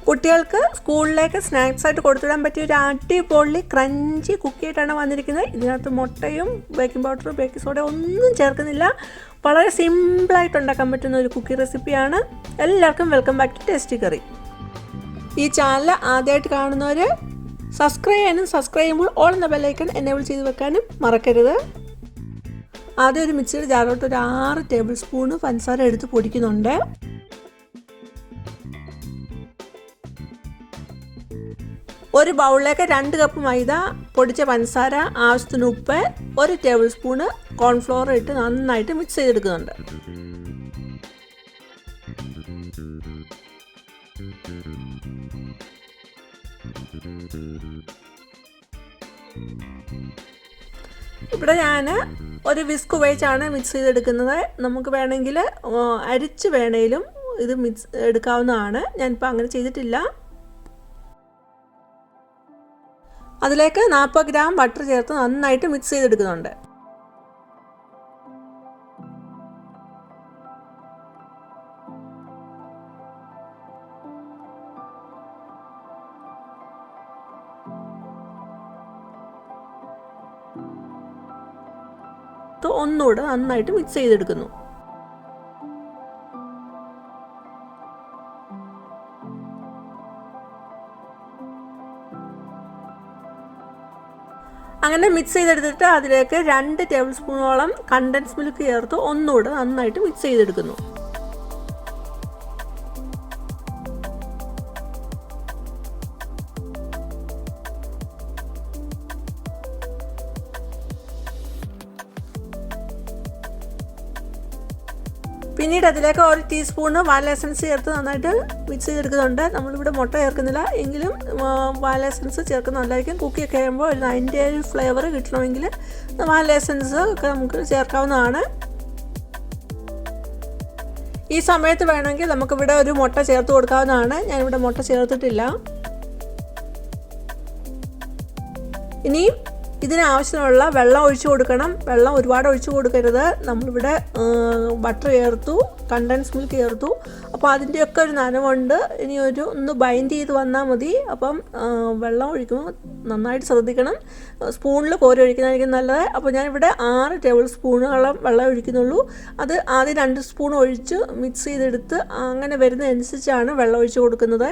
കുട്ടികൾക്ക് സ്കൂളിലേക്ക് സ്നാക്സ് ആയിട്ട് കൊടുത്തിടാൻ പറ്റിയ ഒരു അടിപൊളി ക്രഞ്ചി കുക്കിയായിട്ടാണ് വന്നിരിക്കുന്നത്. ഇതിനകത്ത് മുട്ടയും ബേക്കിംഗ് പൗഡറും ബേക്കിംഗ് സോഡ ഒന്നും ചേർക്കുന്നില്ല. വളരെ സിമ്പിളായിട്ട് ഉണ്ടാക്കാൻ പറ്റുന്ന ഒരു കുക്കി റെസിപ്പിയാണ്. എല്ലാവർക്കും welcome back to Tasty Curry. ഈ ചാനൽ ആദ്യമായിട്ട് കാണുന്നവർ സബ്സ്ക്രൈബ് ചെയ്യാനും സബ്സ്ക്രൈബ് ചെയ്യുമ്പോൾ ഓൾ എന്ന ബെല്ലൈക്കൺ എനേബിൾ ചെയ്ത് വെക്കാനും മറക്കരുത്. ആദ്യം ഒരു മിക്സിയുടെ ജാറിലോട്ട് ഒരു 6 ടേബിൾ സ്പൂൺ പഞ്ചസാര എടുത്ത് പൊടിക്കുന്നുണ്ട്. ഒരു ബൗളിലേക്ക് 2 കപ്പ് മൈദ, പൊടിച്ച പഞ്ചസാര, ആവശ്യത്തിന് ഉപ്പ്, 1 ടേബിൾ സ്പൂണ് കോൺഫ്ലോർ ഇട്ട് നന്നായിട്ട് മിക്സ് ചെയ്തെടുക്കുന്നുണ്ട്. ഇവിടെ ഞാൻ ഒരു വിസ്ക് ഉപയോഗിച്ചാണ് മിക്സ് ചെയ്തെടുക്കുന്നത്. നമുക്ക് വേണമെങ്കിൽ അരിച്ച് വേണേലും ഇത് മിക്സ് എടുക്കാവുന്നതാണ്. ഞാനിപ്പോൾ അങ്ങനെ ചെയ്തിട്ടില്ല. അതിലേക്ക് 40 ഗ്രാം ബട്ടർ ചേർത്ത് നന്നായിട്ട് മിക്സ് ചെയ്തെടുക്കുന്നുണ്ട്. ഒന്നുകൂടെ നന്നായിട്ട് മിക്സ് ചെയ്തെടുക്കുന്നു. അങ്ങനെ മിക്സ് ചെയ്തെടുത്തിട്ട് അതിലേക്ക് 2 ടേബിൾ സ്പൂണോളം കണ്ടൻസ് മിൽക്ക് ചേർത്ത് ഒന്നുകൂടെ നന്നായിട്ട് മിക്സ് ചെയ്തെടുക്കുന്നു. പിന്നീട് അതിലേക്ക് 1 ടീസ്പൂണ് വാനില എസൻസ് ചേർത്ത് നന്നായിട്ട് മിക്സ് ചെയ്തെടുക്കുന്നുണ്ട്. നമ്മളിവിടെ മുട്ട ചേർക്കുന്നില്ല, എങ്കിലും വാനില എസൻസ് ചേർക്കുന്നത് നല്ലതായിരിക്കും. കുക്കിയൊക്കെ ആകുമ്പോൾ ഒരു അതിൻ്റെ ഒരു ഫ്ലേവർ കിട്ടണമെങ്കിൽ വാനില എസൻസ് ഒക്കെ നമുക്ക് ചേർക്കാവുന്നതാണ്. ഈ സമയത്ത് വേണമെങ്കിൽ നമുക്കിവിടെ ഒരു മുട്ട ചേർത്ത് കൊടുക്കാവുന്നതാണ്. ഞാനിവിടെ മുട്ട ചേർത്തിട്ടില്ല. ഇനിയും ഇതിനാവശ്യമുള്ള വെള്ളം ഒഴിച്ചു കൊടുക്കണം. വെള്ളം ഒരുപാട് ഒഴിച്ചു കൊടുക്കരുത്. നമ്മളിവിടെ ബട്ടർ ചേർത്തു, കണ്ടൻസ് മിൽക്ക് ചേർത്തു, അപ്പോൾ അതിൻ്റെയൊക്കെ ഒരു നനവുണ്ട്. ഇനി ഒന്ന് ബൈൻഡ് ചെയ്ത് വന്നാൽ മതി. അപ്പം വെള്ളം ഒഴിക്കുമ്പോൾ നന്നായിട്ട് ശ്രദ്ധിക്കണം. സ്പൂണിൽ കോരി ഒഴിക്കുന്നതായിരിക്കും നല്ലത്. അപ്പോൾ ഞാനിവിടെ 6 ടേബിൾ സ്പൂണോളം വെള്ളം ഒഴിക്കുന്നുള്ളൂ. അത് ആദ്യം 2 സ്പൂൺ ഒഴിച്ച് മിക്സ് ചെയ്തെടുത്ത് അങ്ങനെ വരുന്നതനുസരിച്ചാണ് വെള്ളം ഒഴിച്ച് കൊടുക്കുന്നത്.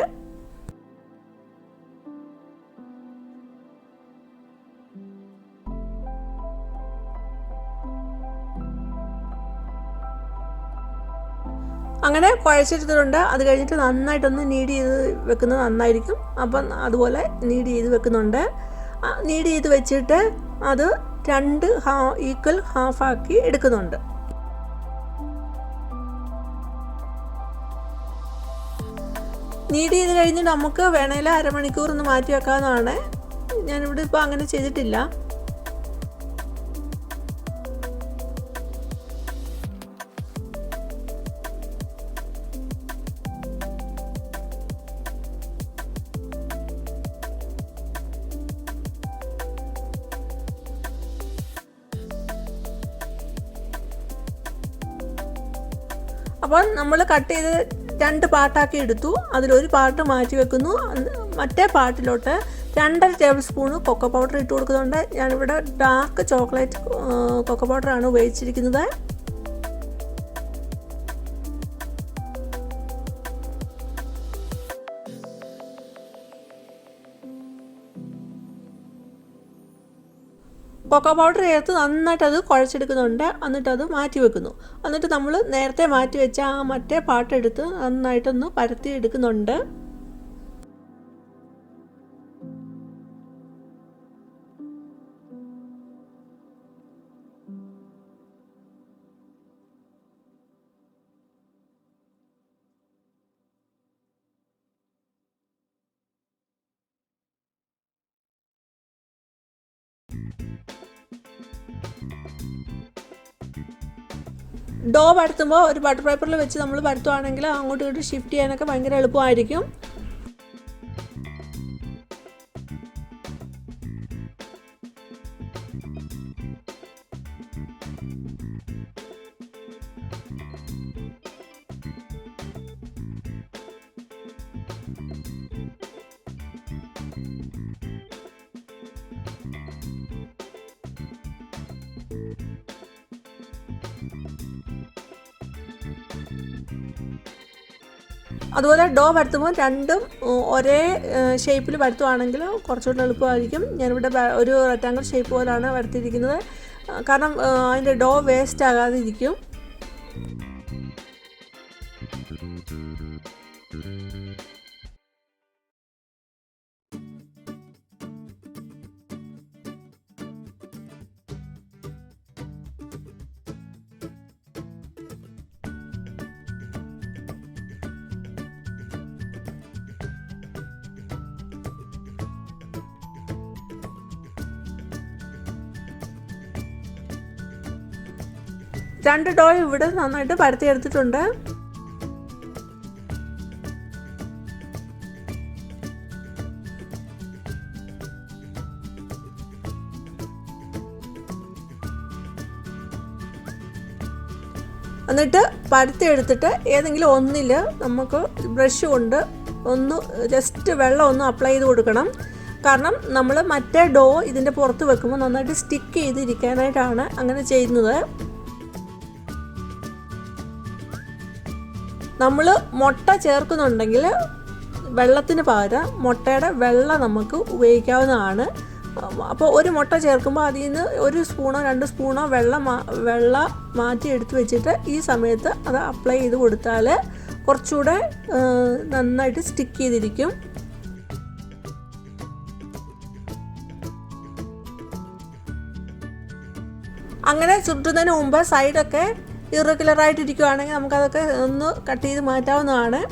അങ്ങനെ കുഴച്ചെടുത്തിട്ടുണ്ട്. അത് കഴിഞ്ഞിട്ട് നന്നായിട്ടൊന്ന് നീഡ് ചെയ്ത് വെക്കുന്നത് നന്നായിരിക്കും. അപ്പം അതുപോലെ നീഡ് ചെയ്ത് വെക്കുന്നുണ്ട്. നീഡ് ചെയ്ത് വെച്ചിട്ട് അത് 2 ഈക്വൽ ഹാഫാക്കി എടുക്കുന്നുണ്ട്. നീഡ് ചെയ്ത് കഴിഞ്ഞ് നമുക്ക് വേണേൽ അരമണിക്കൂർ ഒന്ന് മാറ്റി വെക്കാവുന്നതാണ്. ഞാനിവിടെ ഇപ്പോൾ അങ്ങനെ ചെയ്തിട്ടില്ല. അപ്പോൾ നമ്മൾ കട്ട് ചെയ്ത് 2 പാർട്ടാക്കി എടുത്തു. അതിലൊരു പാർട്ട് മാറ്റി വെക്കുന്നു. മറ്റേ പാർട്ടിലോട്ട് 2.5 ടേബിൾ സ്പൂണ് കൊക്കോ പൗഡർ ഇട്ട് കൊടുക്കുന്നുണ്ട്. ഞാനിവിടെ ഡാർക്ക് ചോക്ലേറ്റ് കൊക്കോ പൗഡറാണ് ഉപയോഗിച്ചിരിക്കുന്നത്. കൊക്കോ പൗഡർ ചേർത്ത് നന്നായിട്ടത് കുഴച്ചെടുക്കുന്നുണ്ട്. എന്നിട്ടത് മാറ്റി വെക്കുന്നു. എന്നിട്ട് നമ്മൾ നേരത്തെ മാറ്റി വെച്ച ആ മറ്റേ പാട്ടെടുത്ത് നന്നായിട്ടൊന്ന് പരത്തി എടുക്കുന്നുണ്ട്. ഡോ പരത്തുമ്പോൾ ഒരു ബട്ടർ പേപ്പറിൽ വെച്ച് നമ്മൾ പരത്തുവാണെങ്കിൽ അങ്ങോട്ടും ഇങ്ങോട്ടും ഷിഫ്റ്റ് ചെയ്യാനൊക്കെ ഭയങ്കര എളുപ്പമായിരിക്കും. അതുപോലെ ഡോ പരത്തുമ്പോൾ രണ്ടും ഒരേ ഷേപ്പിൽ പരത്തുവാണെങ്കിൽ കുറച്ചുകൂടി എളുപ്പമായിരിക്കും. ഞാനിവിടെ ഒരു റെക്റ്റാങ്കിൾ ഷേപ്പ് പോലാണ് പരത്തിയിരിക്കുന്നത്. കാരണം അതിൻ്റെ ഡോ വേസ്റ്റ് ആകാതെ ഇരിക്കും. രണ്ട് ഡോ ഇവിടെ നന്നായിട്ട് പരത്തിയെടുത്തിട്ടുണ്ട്. എന്നിട്ട് പരത്തിയെടുത്തിട്ട് ഏതെങ്കിലും ഒന്നിൽ നമുക്ക് ബ്രഷ് കൊണ്ട് ഒന്ന് ജസ്റ്റ് വെള്ളം ഒന്ന് അപ്ലൈ ചെയ്ത് കൊടുക്കണം. കാരണം നമ്മൾ മറ്റേ ഡോ ഇതിൻ്റെ പുറത്ത് വെക്കുമ്പോൾ നന്നായിട്ട് സ്റ്റിക്ക് ചെയ്തിരിക്കാനായിട്ടാണ് അങ്ങനെ ചെയ്യുന്നത്. നമ്മൾ മുട്ട ചേർക്കുന്നുണ്ടെങ്കിൽ വെള്ളത്തിന് പകരം മുട്ടയുടെ വെള്ള നമുക്ക് ഉപയോഗിക്കാവുന്നതാണ്. അപ്പോൾ ഒരു മുട്ട ചേർക്കുമ്പോൾ അതിൽ നിന്ന് 1 സ്പൂണോ 2 സ്പൂണോ വെള്ള മാറ്റി എടുത്ത് വെച്ചിട്ട് ഈ സമയത്ത് അത് അപ്ലൈ ചെയ്ത് കൊടുത്താൽ കുറച്ചുകൂടെ നന്നായിട്ട് സ്റ്റിക്ക് ചെയ്തിരിക്കും. അങ്ങനെ ചുറ്റുന്നതിന് മുമ്പ് സൈഡൊക്കെ ഇറഗുലറായിട്ടിരിക്കുകയാണെങ്കിൽ നമുക്കതൊക്കെ ഒന്ന് കട്ട് ചെയ്ത് മാറ്റാവുന്നതാണ്.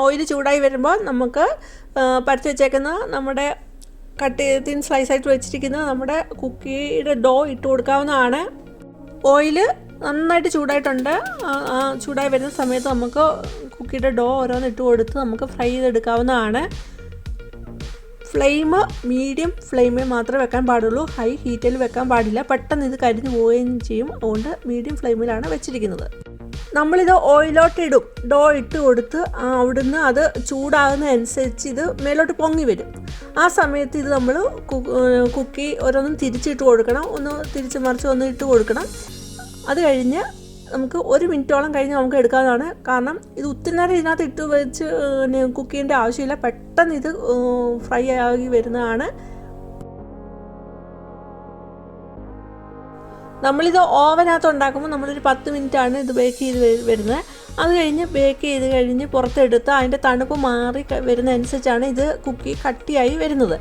ഓയിൽ ചൂടായി വരുമ്പോൾ നമുക്ക് പരത്തി വെച്ചേക്കുന്ന നമ്മുടെ തിൻ സ്ലൈസായിട്ട് വെച്ചിരിക്കുന്ന നമ്മുടെ കുക്കിയുടെ ഡോ ഇട്ട് കൊടുക്കാവുന്നതാണ്. ഓയിൽ നന്നായിട്ട് ചൂടായിട്ടുണ്ട്. ചൂടായി വരുന്ന സമയത്ത് നമുക്ക് കുക്കിയുടെ ഡോ ഓരോന്ന് ഇട്ട് കൊടുത്ത് നമുക്ക് ഫ്രൈ ചെയ്തെടുക്കാവുന്നതാണ്. ഫ്ലെയിം മീഡിയം ഫ്ലെയിമിൽ മാത്രമേ വെക്കാൻ പാടുള്ളൂ. ഹൈ ഹീറ്റിൽ വെക്കാൻ പാടില്ല, പെട്ടെന്ന് ഇത് കരിഞ്ഞു പോവുകയും ചെയ്യും. അതുകൊണ്ട് മീഡിയം ഫ്ലെയിമിലാണ് വെച്ചിരിക്കുന്നത്. നമ്മളിത് ഓയിലോട്ട് ഇടും, ഡോ ഇട്ട് കൊടുത്ത് അവിടുന്ന് അത് ചൂടാകുന്നതനുസരിച്ച് ഇത് മേലോട്ട് പൊങ്ങി വരും. ആ സമയത്ത് ഇത് നമ്മൾ കുക്കി ഓരോന്നും തിരിച്ചിട്ട് കൊടുക്കണം, ഒന്ന് തിരിച്ച് മറിച്ച് ഒന്ന് ഇട്ട് കൊടുക്കണം. അത് കഴിഞ്ഞ് നമുക്ക് 1 മിനിറ്റോളം കഴിഞ്ഞ് നമുക്ക് എടുക്കാവുന്നതാണ്. കാരണം ഇത് ഒത്തിരി നേരം ഇതിനകത്ത് ഇട്ട് വെച്ച് കുക്ക് ചെയ്യേണ്ട ആവശ്യമില്ല. പെട്ടെന്ന് ഇത് ഫ്രൈ ആയി വരുന്നതാണ്. നമ്മളിത് ഓവനകത്ത് ഉണ്ടാക്കുമ്പോൾ നമ്മളൊരു 10 മിനിറ്റാണ് ഇത് ബേക്ക് ചെയ്ത് വരുന്നത്. അത് കഴിഞ്ഞ് ബേക്ക് ചെയ്ത് കഴിഞ്ഞ് പുറത്തെടുത്ത് അതിൻ്റെ തണുപ്പ് മാറി വരുന്നതനുസരിച്ചാണ് ഇത് കുക്കി കട്ടിയായി വരുന്നത്.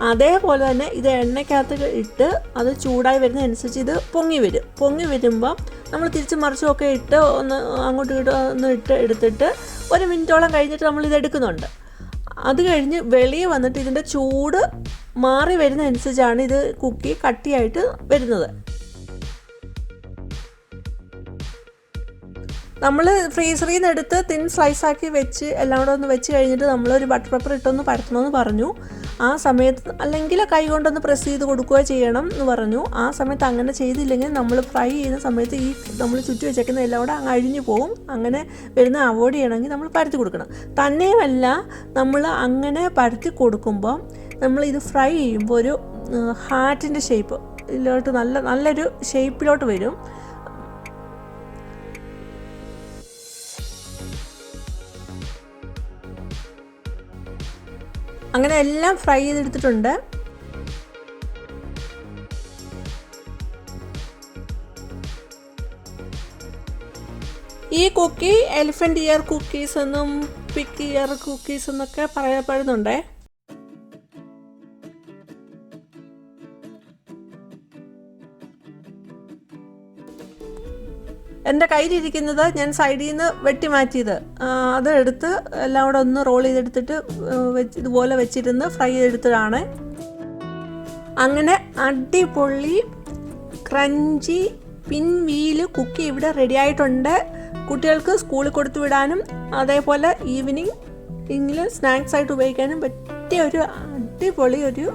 അതേപോലെ തന്നെ ഇത് എണ്ണയ്ക്കകത്ത് ഇട്ട് അത് ചൂടായി വരുന്നതനുസരിച്ച് ഇത് പൊങ്ങി വരും. പൊങ്ങി വരുമ്പോൾ നമ്മൾ തിരിച്ച് മറിച്ചുമൊക്കെ ഇട്ട് ഒന്ന് അങ്ങോട്ടും ഇങ്ങോട്ടും ഒന്ന് എടുത്തിട്ട് 1 മിനിറ്റോളം കഴിഞ്ഞിട്ട് നമ്മളിത് എടുക്കുന്നുണ്ട്. അത് കഴിഞ്ഞ് വെളിയിൽ വന്നിട്ട് ഇതിൻ്റെ ചൂട് മാറി വരുന്നതനുസരിച്ചാണ് ഇത് കുക്കി കട്ടിയായിട്ട് വരുന്നത്. നമ്മൾ ഫ്രീസറിൽ നിന്ന് എടുത്ത് തിൻ സ്ലൈസാക്കി വെച്ച് എല്ലാം കൂടെ ഒന്ന് വെച്ച് കഴിഞ്ഞിട്ട് നമ്മളൊരു ബട്ടർ പേപ്പർ ഇട്ടൊന്ന് പരത്തണമെന്ന് പറഞ്ഞു. ആ സമയത്ത് അല്ലെങ്കിൽ കൈ കൊണ്ടൊന്ന് പ്രസ് ചെയ്ത് കൊടുക്കുകയോ ചെയ്യണം എന്ന് പറഞ്ഞു. ആ സമയത്ത് അങ്ങനെ ചെയ്തില്ലെങ്കിൽ നമ്മൾ ഫ്രൈ ചെയ്യുന്ന സമയത്ത് ഈ നമ്മൾ ചുറ്റി വെച്ചേക്കുന്ന എല്ലാം കൂടെ അങ്ങ് അഴിഞ്ഞു പോകും. അങ്ങനെ വരുന്ന അവോയ്ഡ് ചെയ്യണമെങ്കിൽ നമ്മൾ പരത്തി കൊടുക്കണം. തന്നെയുമല്ല, നമ്മൾ അങ്ങനെ പരത്തി കൊടുക്കുമ്പോൾ നമ്മൾ ഇത് ഫ്രൈ ചെയ്യുമ്പോൾ ഒരു ഹാർട്ടിൻ്റെ ഷേപ്പ് ഇതിലോട്ട് നല്ലൊരു ഷേപ്പിലോട്ട് വരും. അങ്ങനെ എല്ലാം ഫ്രൈ ചെയ്തെടുത്തിട്ടുണ്ട്. ഈ കുക്കി എലിഫന്റ് ഇയർ കുക്കീസ് എന്നും പിഗ് ഇയർ കുക്കീസ് എന്നൊക്കെ പറയപ്പെടുന്നുണ്ട്. എൻ്റെ കയ്യിലിരിക്കുന്നത് ഞാൻ സൈഡിൽ നിന്ന് വെട്ടി മാറ്റിയത്, അതെടുത്ത് എല്ലാം കൂടെ ഒന്ന് റോൾ ചെയ്തെടുത്തിട്ട് ഇതുപോലെ വെച്ചിരുന്ന് ഫ്രൈ ചെയ്തെടുത്തതാണ്. അങ്ങനെ അടിപൊളി ക്രഞ്ചി പിൻവീൽ കുക്കി ഇവിടെ റെഡി ആയിട്ടുണ്ട്. കുട്ടികൾക്ക് സ്കൂളിൽ കൊടുത്തു വിടാനും അതേപോലെ ഈവനിങ്ങിൽ സ്നാക്സ് ആയിട്ട് ഉപയോഗിക്കാനും പറ്റിയ ഒരു അടിപൊളി ഒരു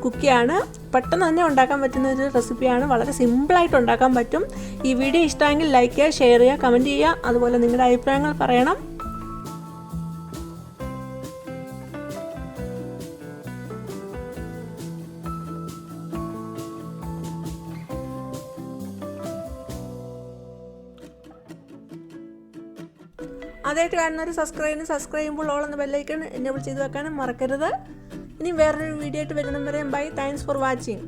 കുക്കിയാണ്. പെട്ടെന്ന് തന്നെ ഉണ്ടാക്കാൻ പറ്റുന്ന ഒരു റെസിപ്പിയാണ്. വളരെ സിമ്പിളായിട്ട് ഉണ്ടാക്കാൻ പറ്റും. ഈ വീഡിയോ ഇഷ്ടമെങ്കിൽ ലൈക്ക് ചെയ്യുക, ഷെയർ ചെയ്യുക, കമൻറ്റ് ചെയ്യുക. അതുപോലെ നിങ്ങളുടെ അഭിപ്രായങ്ങൾ പറയണം. ആദ്യമായിട്ട് കാണുന്നവർ സബ്സ്ക്രൈബ് ചെയ്യുമ്പോൾ ഓളെന്ന ബെല്ലൈക്കൺ എനേബിൾ ചെയ്ത് വെക്കാനും മറക്കരുത്. ഇനി വേറൊരു വീഡിയോ ആയിട്ട് വരുന്നവരെ ബൈ. Thanks for watching.